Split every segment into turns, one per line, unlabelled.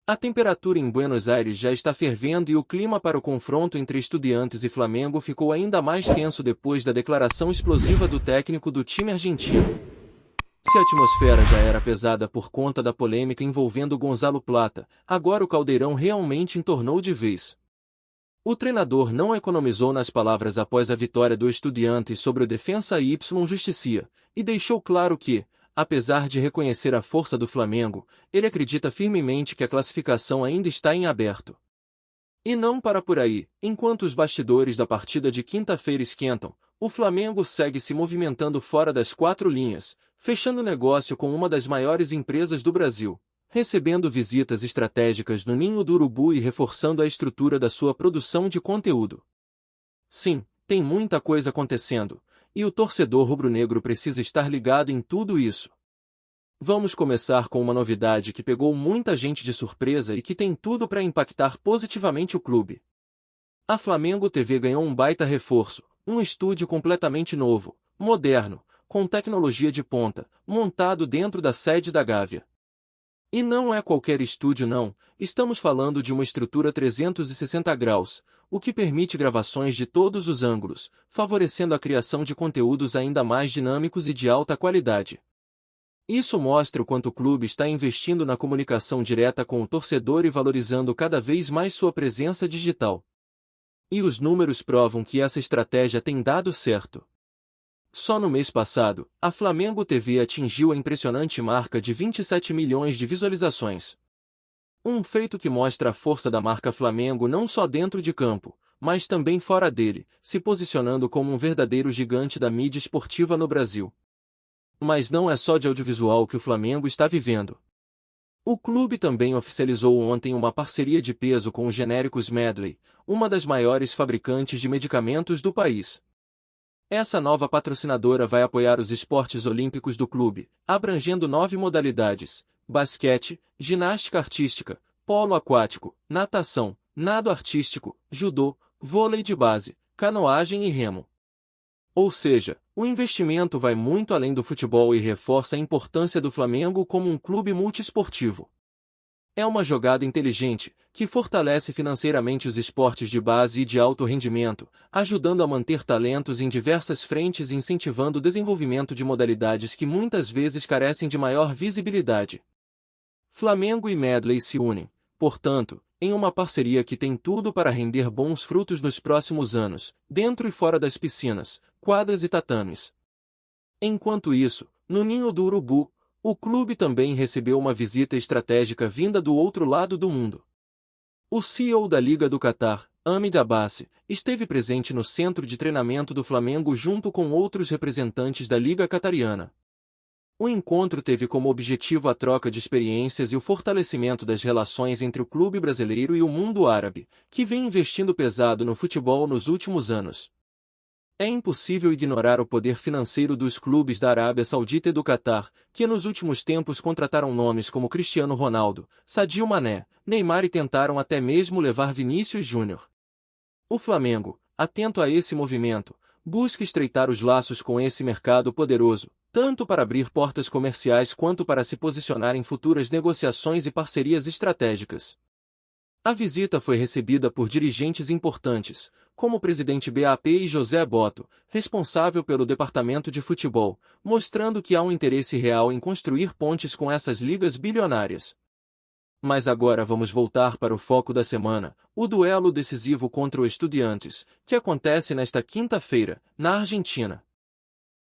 A temperatura em Buenos Aires já está fervendo e o clima para o confronto entre Estudiantes e Flamengo ficou ainda mais tenso depois da declaração explosiva do técnico do time argentino. Se a atmosfera já era pesada por conta da polêmica envolvendo Gonzalo Plata, agora o caldeirão realmente entornou de vez. O treinador não economizou nas palavras após a vitória do Estudiantes sobre o Defensa y Justicia, e deixou claro que, apesar de reconhecer a força do Flamengo, ele acredita firmemente que a classificação ainda está em aberto. E não para por aí, enquanto os bastidores da partida de quinta-feira esquentam, o Flamengo segue se movimentando fora das quatro linhas, fechando negócio com uma das maiores empresas do Brasil, recebendo visitas estratégicas no Ninho do Urubu e reforçando a estrutura da sua produção de conteúdo. Sim, tem muita coisa acontecendo, e o torcedor rubro-negro precisa estar ligado em tudo isso. Vamos começar com uma novidade que pegou muita gente de surpresa e que tem tudo para impactar positivamente o clube. A Flamengo TV ganhou um baita reforço, um estúdio completamente novo, moderno, com tecnologia de ponta, montado dentro da sede da Gávea. E não é qualquer estúdio não, estamos falando de uma estrutura 360 graus, o que permite gravações de todos os ângulos, favorecendo a criação de conteúdos ainda mais dinâmicos e de alta qualidade. Isso mostra o quanto o clube está investindo na comunicação direta com o torcedor e valorizando cada vez mais sua presença digital. E os números provam que essa estratégia tem dado certo. Só no mês passado, a Flamengo TV atingiu a impressionante marca de 27 milhões de visualizações. Um feito que mostra a força da marca Flamengo não só dentro de campo, mas também fora dele, se posicionando como um verdadeiro gigante da mídia esportiva no Brasil. Mas não é só de audiovisual que o Flamengo está vivendo. O clube também oficializou ontem uma parceria de peso com os genéricos Medley, uma das maiores fabricantes de medicamentos do país. Essa nova patrocinadora vai apoiar os esportes olímpicos do clube, abrangendo 9 modalidades: basquete, ginástica artística, polo aquático, natação, nado artístico, judô, vôlei de base, canoagem e remo. Ou seja, o investimento vai muito além do futebol e reforça a importância do Flamengo como um clube multiesportivo. É uma jogada inteligente, que fortalece financeiramente os esportes de base e de alto rendimento, ajudando a manter talentos em diversas frentes e incentivando o desenvolvimento de modalidades que muitas vezes carecem de maior visibilidade. Flamengo e Medley se unem, portanto, em uma parceria que tem tudo para render bons frutos nos próximos anos, dentro e fora das piscinas, quadras e tatames. Enquanto isso, no Ninho do Urubu, o clube também recebeu uma visita estratégica vinda do outro lado do mundo. O CEO da Liga do Catar, Hamid Abbasi, esteve presente no centro de treinamento do Flamengo junto com outros representantes da Liga Catariana. O encontro teve como objetivo a troca de experiências e o fortalecimento das relações entre o clube brasileiro e o mundo árabe, que vem investindo pesado no futebol nos últimos anos. É impossível ignorar o poder financeiro dos clubes da Arábia Saudita e do Catar, que nos últimos tempos contrataram nomes como Cristiano Ronaldo, Sadio Mané, Neymar e tentaram até mesmo levar Vinícius Júnior. O Flamengo, atento a esse movimento, busca estreitar os laços com esse mercado poderoso, tanto para abrir portas comerciais quanto para se posicionar em futuras negociações e parcerias estratégicas. A visita foi recebida por dirigentes importantes, como o presidente BAP e José Boto, responsável pelo departamento de futebol, mostrando que há um interesse real em construir pontes com essas ligas bilionárias. Mas agora vamos voltar para o foco da semana, o duelo decisivo contra o Estudiantes, que acontece nesta quinta-feira, na Argentina.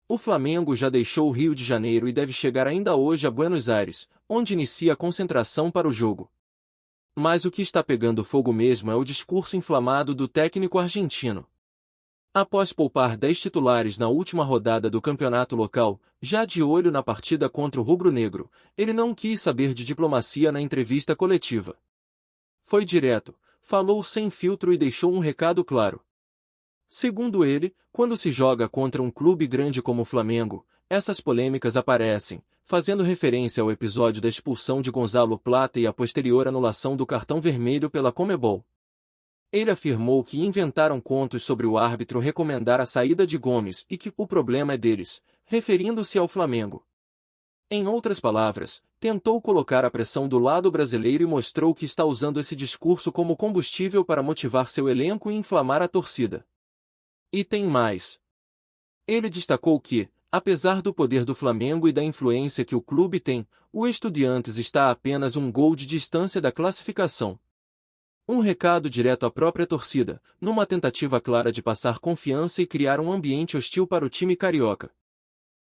O Flamengo já deixou o Rio de Janeiro e deve chegar ainda hoje a Buenos Aires, onde inicia a concentração para o jogo. Mas o que está pegando fogo mesmo é o discurso inflamado do técnico argentino. Após poupar 10 titulares na última rodada do campeonato local, já de olho na partida contra o rubro-negro, ele não quis saber de diplomacia na entrevista coletiva. Foi direto, falou sem filtro e deixou um recado claro. Segundo ele, quando se joga contra um clube grande como o Flamengo, essas polêmicas aparecem, fazendo referência ao episódio da expulsão de Gonzalo Plata e a posterior anulação do cartão vermelho pela Conmebol. Ele afirmou que inventaram contos sobre o árbitro recomendar a saída de Gomes e que o problema é deles, referindo-se ao Flamengo. Em outras palavras, tentou colocar a pressão do lado brasileiro e mostrou que está usando esse discurso como combustível para motivar seu elenco e inflamar a torcida. E tem mais. Ele destacou que, apesar do poder do Flamengo e da influência que o clube tem, o Estudiantes está a apenas um gol de distância da classificação. Um recado direto à própria torcida, numa tentativa clara de passar confiança e criar um ambiente hostil para o time carioca.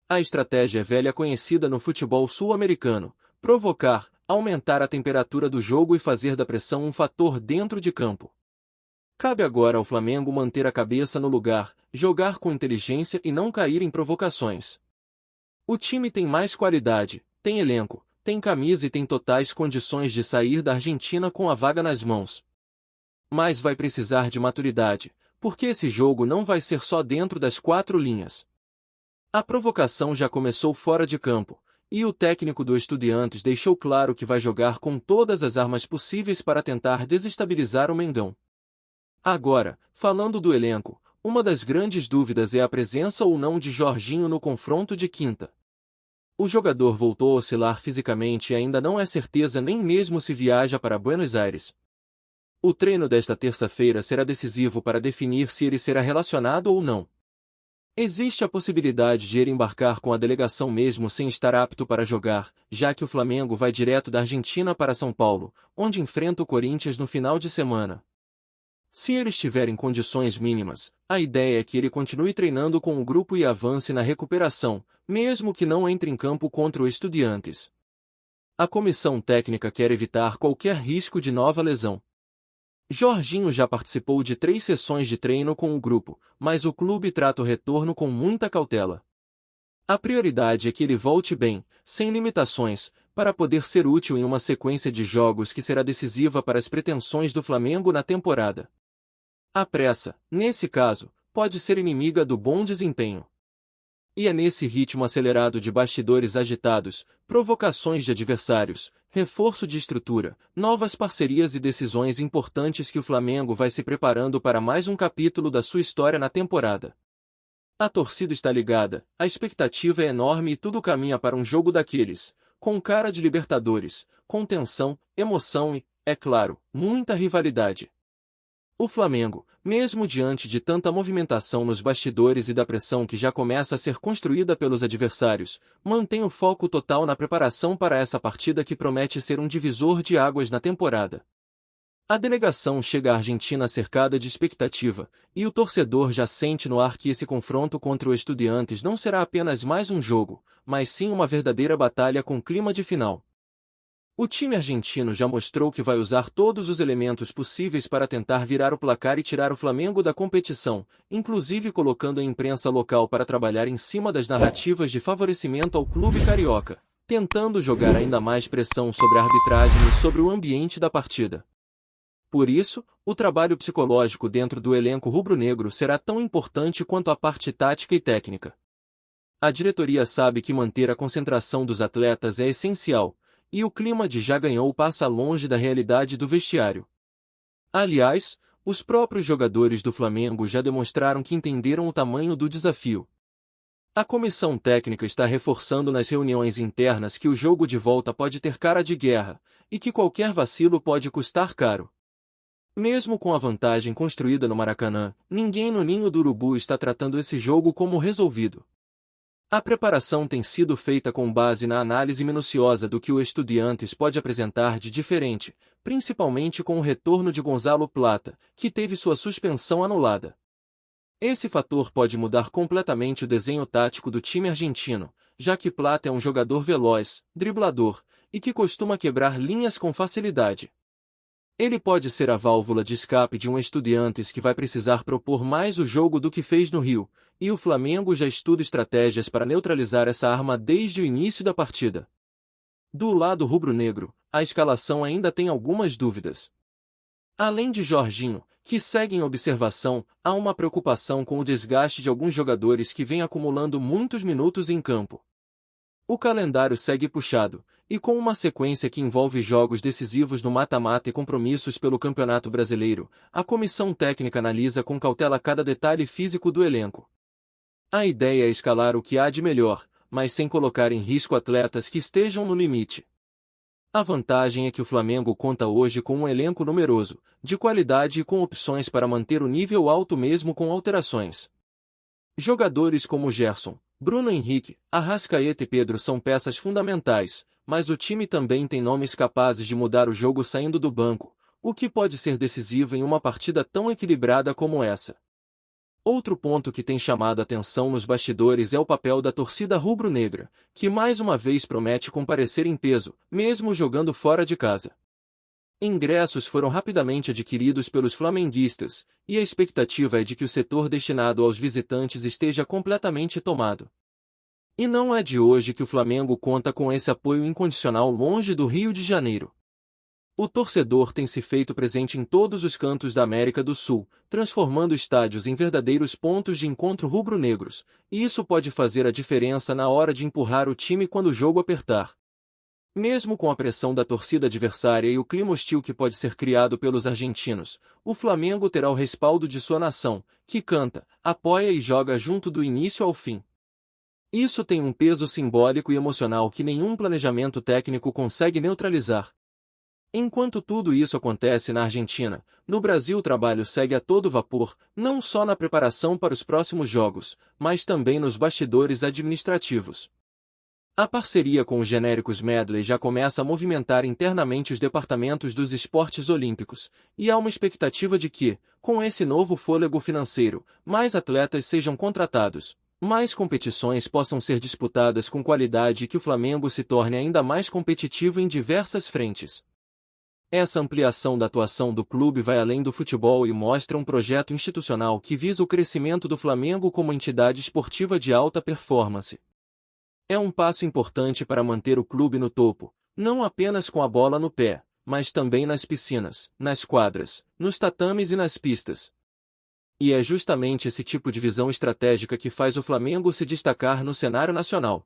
A estratégia é velha conhecida no futebol sul-americano: provocar, aumentar a temperatura do jogo e fazer da pressão um fator dentro de campo. Cabe agora ao Flamengo manter a cabeça no lugar, jogar com inteligência e não cair em provocações. O time tem mais qualidade, tem elenco, tem camisa e tem totais condições de sair da Argentina com a vaga nas mãos. Mas vai precisar de maturidade, porque esse jogo não vai ser só dentro das quatro linhas. A provocação já começou fora de campo, e o técnico do Estudiantes deixou claro que vai jogar com todas as armas possíveis para tentar desestabilizar o Mengão. Agora, falando do elenco, uma das grandes dúvidas é a presença ou não de Jorginho no confronto de quinta. O jogador voltou a oscilar fisicamente e ainda não é certeza nem mesmo se viaja para Buenos Aires. O treino desta terça-feira será decisivo para definir se ele será relacionado ou não. Existe a possibilidade de ele embarcar com a delegação mesmo sem estar apto para jogar, já que o Flamengo vai direto da Argentina para São Paulo, onde enfrenta o Corinthians no final de semana. Se ele estiver em condições mínimas, a ideia é que ele continue treinando com o grupo e avance na recuperação, mesmo que não entre em campo contra o Estudiantes. A comissão técnica quer evitar qualquer risco de nova lesão. Jorginho já participou de 3 sessões de treino com o grupo, mas o clube trata o retorno com muita cautela. A prioridade é que ele volte bem, sem limitações, para poder ser útil em uma sequência de jogos que será decisiva para as pretensões do Flamengo na temporada. A pressa, nesse caso, pode ser inimiga do bom desempenho. E é nesse ritmo acelerado de bastidores agitados, provocações de adversários, reforço de estrutura, novas parcerias e decisões importantes que o Flamengo vai se preparando para mais um capítulo da sua história na temporada. A torcida está ligada, a expectativa é enorme e tudo caminha para um jogo daqueles, com cara de Libertadores, com tensão, emoção e, é claro, muita rivalidade. O Flamengo, mesmo diante de tanta movimentação nos bastidores e da pressão que já começa a ser construída pelos adversários, mantém o foco total na preparação para essa partida que promete ser um divisor de águas na temporada. A delegação chega à Argentina cercada de expectativa, e o torcedor já sente no ar que esse confronto contra o Estudiantes não será apenas mais um jogo, mas sim uma verdadeira batalha com clima de final. O time argentino já mostrou que vai usar todos os elementos possíveis para tentar virar o placar e tirar o Flamengo da competição, inclusive colocando a imprensa local para trabalhar em cima das narrativas de favorecimento ao clube carioca, tentando jogar ainda mais pressão sobre a arbitragem e sobre o ambiente da partida. Por isso, o trabalho psicológico dentro do elenco rubro-negro será tão importante quanto a parte tática e técnica. A diretoria sabe que manter a concentração dos atletas é essencial, e o clima de já ganhou passa longe da realidade do vestiário. Aliás, os próprios jogadores do Flamengo já demonstraram que entenderam o tamanho do desafio. A comissão técnica está reforçando nas reuniões internas que o jogo de volta pode ter cara de guerra, e que qualquer vacilo pode custar caro. Mesmo com a vantagem construída no Maracanã, ninguém no ninho do urubu está tratando esse jogo como resolvido. A preparação tem sido feita com base na análise minuciosa do que o Estudiantes pode apresentar de diferente, principalmente com o retorno de Gonzalo Plata, que teve sua suspensão anulada. Esse fator pode mudar completamente o desenho tático do time argentino, já que Plata é um jogador veloz, driblador, e que costuma quebrar linhas com facilidade. Ele pode ser a válvula de escape de um Estudiantes que vai precisar propor mais o jogo do que fez no Rio, e o Flamengo já estuda estratégias para neutralizar essa arma desde o início da partida. Do lado rubro-negro, a escalação ainda tem algumas dúvidas. Além de Jorginho, que segue em observação, há uma preocupação com o desgaste de alguns jogadores que vêm acumulando muitos minutos em campo. O calendário segue puxado, e com uma sequência que envolve jogos decisivos no mata-mata e compromissos pelo Campeonato Brasileiro, a comissão técnica analisa com cautela cada detalhe físico do elenco. A ideia é escalar o que há de melhor, mas sem colocar em risco atletas que estejam no limite. A vantagem é que o Flamengo conta hoje com um elenco numeroso, de qualidade e com opções para manter o nível alto mesmo com alterações. Jogadores como Gerson, Bruno Henrique, Arrascaeta e Pedro são peças fundamentais, mas o time também tem nomes capazes de mudar o jogo saindo do banco, o que pode ser decisivo em uma partida tão equilibrada como essa. Outro ponto que tem chamado a atenção nos bastidores é o papel da torcida rubro-negra, que mais uma vez promete comparecer em peso, mesmo jogando fora de casa. Ingressos foram rapidamente adquiridos pelos flamenguistas, e a expectativa é de que o setor destinado aos visitantes esteja completamente tomado. E não é de hoje que o Flamengo conta com esse apoio incondicional longe do Rio de Janeiro. O torcedor tem se feito presente em todos os cantos da América do Sul, transformando estádios em verdadeiros pontos de encontro rubro-negros, e isso pode fazer a diferença na hora de empurrar o time quando o jogo apertar. Mesmo com a pressão da torcida adversária e o clima hostil que pode ser criado pelos argentinos, o Flamengo terá o respaldo de sua nação, que canta, apoia e joga junto do início ao fim. Isso tem um peso simbólico e emocional que nenhum planejamento técnico consegue neutralizar. Enquanto tudo isso acontece na Argentina, no Brasil o trabalho segue a todo vapor, não só na preparação para os próximos jogos, mas também nos bastidores administrativos. A parceria com os genéricos Medley já começa a movimentar internamente os departamentos dos esportes olímpicos, e há uma expectativa de que, com esse novo fôlego financeiro, mais atletas sejam contratados, mais competições possam ser disputadas com qualidade e que o Flamengo se torne ainda mais competitivo em diversas frentes. Essa ampliação da atuação do clube vai além do futebol e mostra um projeto institucional que visa o crescimento do Flamengo como entidade esportiva de alta performance. É um passo importante para manter o clube no topo, não apenas com a bola no pé, mas também nas piscinas, nas quadras, nos tatames e nas pistas. E é justamente esse tipo de visão estratégica que faz o Flamengo se destacar no cenário nacional.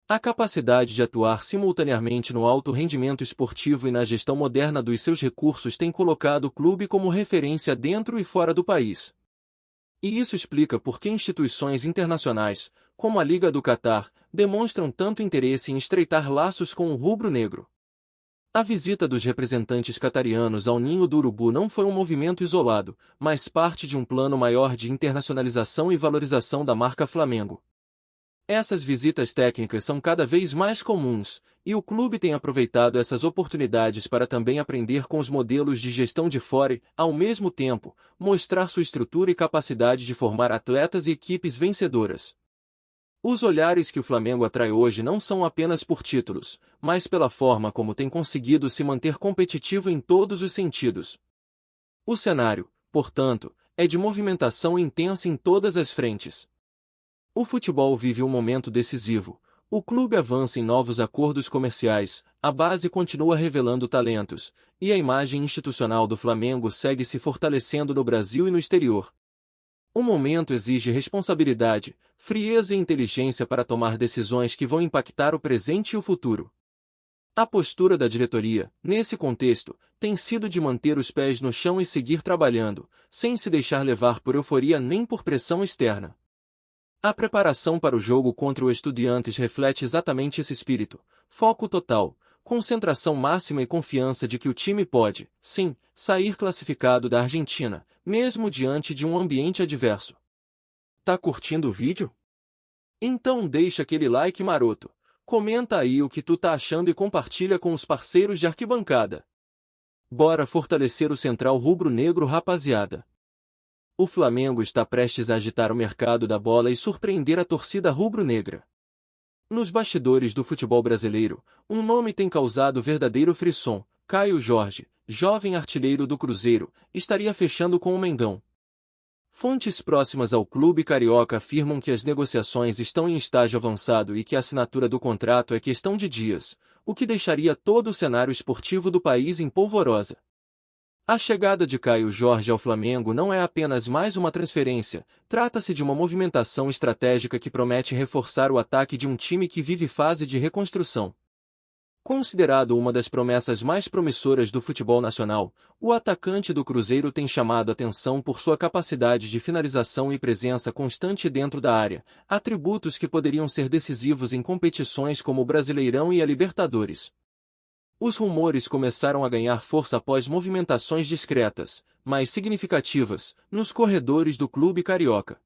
A capacidade de atuar simultaneamente no alto rendimento esportivo e na gestão moderna dos seus recursos tem colocado o clube como referência dentro e fora do país. E isso explica por que instituições internacionais, como a Liga do Catar, demonstram tanto interesse em estreitar laços com o rubro-negro. A visita dos representantes catarianos ao Ninho do Urubu não foi um movimento isolado, mas parte de um plano maior de internacionalização e valorização da marca Flamengo. Essas visitas técnicas são cada vez mais comuns, e o clube tem aproveitado essas oportunidades para também aprender com os modelos de gestão de fora e, ao mesmo tempo, mostrar sua estrutura e capacidade de formar atletas e equipes vencedoras. Os olhares que o Flamengo atrai hoje não são apenas por títulos, mas pela forma como tem conseguido se manter competitivo em todos os sentidos. O cenário, portanto, é de movimentação intensa em todas as frentes. O futebol vive um momento decisivo, o clube avança em novos acordos comerciais, a base continua revelando talentos, e a imagem institucional do Flamengo segue se fortalecendo no Brasil e no exterior. O momento exige responsabilidade, frieza e inteligência para tomar decisões que vão impactar o presente e o futuro. A postura da diretoria, nesse contexto, tem sido de manter os pés no chão e seguir trabalhando, sem se deixar levar por euforia nem por pressão externa. A preparação para o jogo contra o Estudiantes reflete exatamente esse espírito, foco total, concentração máxima e confiança de que o time pode, sim, sair classificado da Argentina, mesmo diante de um ambiente adverso. Tá curtindo o vídeo? Então deixa aquele like maroto, comenta aí o que tu tá achando e compartilha com os parceiros de arquibancada. Bora fortalecer o Central Rubro-Negro, rapaziada! O Flamengo está prestes a agitar o mercado da bola e surpreender a torcida rubro-negra. Nos bastidores do futebol brasileiro, um nome tem causado verdadeiro frisson: Caio Jorge, jovem artilheiro do Cruzeiro, estaria fechando com o Mengão. Fontes próximas ao clube carioca afirmam que as negociações estão em estágio avançado e que a assinatura do contrato é questão de dias, o que deixaria todo o cenário esportivo do país em polvorosa. A chegada de Caio Jorge ao Flamengo não é apenas mais uma transferência, trata-se de uma movimentação estratégica que promete reforçar o ataque de um time que vive fase de reconstrução. Considerado uma das promessas mais promissoras do futebol nacional, o atacante do Cruzeiro tem chamado atenção por sua capacidade de finalização e presença constante dentro da área, atributos que poderiam ser decisivos em competições como o Brasileirão e a Libertadores. Os rumores começaram a ganhar força após movimentações discretas, mas significativas, nos corredores do clube carioca.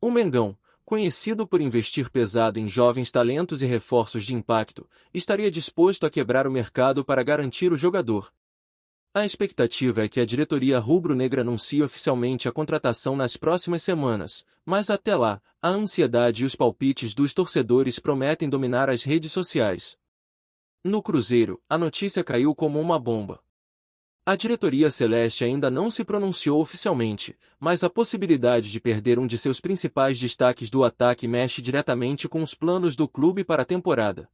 O Mengão, conhecido por investir pesado em jovens talentos e reforços de impacto, estaria disposto a quebrar o mercado para garantir o jogador. A expectativa é que a diretoria rubro-negra anuncie oficialmente a contratação nas próximas semanas, mas até lá, a ansiedade e os palpites dos torcedores prometem dominar as redes sociais. No Cruzeiro, a notícia caiu como uma bomba. A diretoria celeste ainda não se pronunciou oficialmente, mas a possibilidade de perder um de seus principais destaques do ataque mexe diretamente com os planos do clube para a temporada.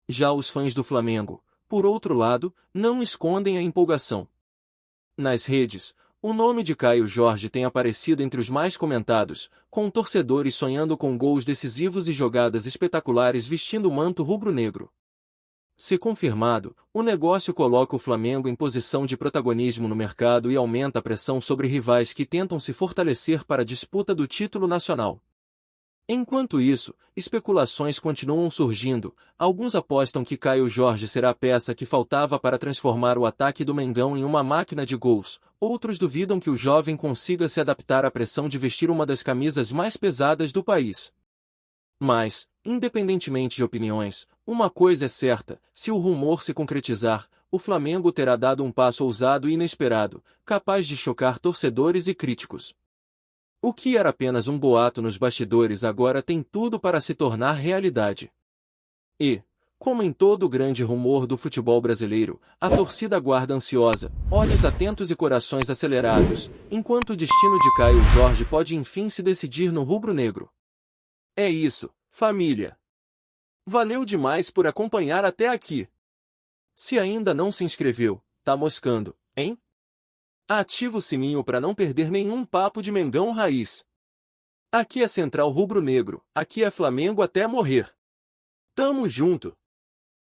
Já os fãs do Flamengo, por outro lado, não escondem a empolgação. Nas redes, o nome de Caio Jorge tem aparecido entre os mais comentados, com torcedores sonhando com gols decisivos e jogadas espetaculares vestindo o manto rubro-negro. Se confirmado, o negócio coloca o Flamengo em posição de protagonismo no mercado e aumenta a pressão sobre rivais que tentam se fortalecer para a disputa do título nacional. Enquanto isso, especulações continuam surgindo. Alguns apostam que Caio Jorge será a peça que faltava para transformar o ataque do Mengão em uma máquina de gols. Outros duvidam que o jovem consiga se adaptar à pressão de vestir uma das camisas mais pesadas do país. Mas, independentemente de opiniões, uma coisa é certa: se o rumor se concretizar, o Flamengo terá dado um passo ousado e inesperado, capaz de chocar torcedores e críticos. O que era apenas um boato nos bastidores agora tem tudo para se tornar realidade. E, como em todo grande rumor do futebol brasileiro, a torcida aguarda ansiosa, olhos atentos e corações acelerados, enquanto o destino de Caio Jorge pode enfim se decidir no rubro-negro. É isso, família. Valeu demais por acompanhar até aqui. Se ainda não se inscreveu, tá moscando, hein? Ativa o sininho para não perder nenhum papo de Mengão Raiz. Aqui é Central Rubro-Negro, aqui é Flamengo até morrer. Tamo junto!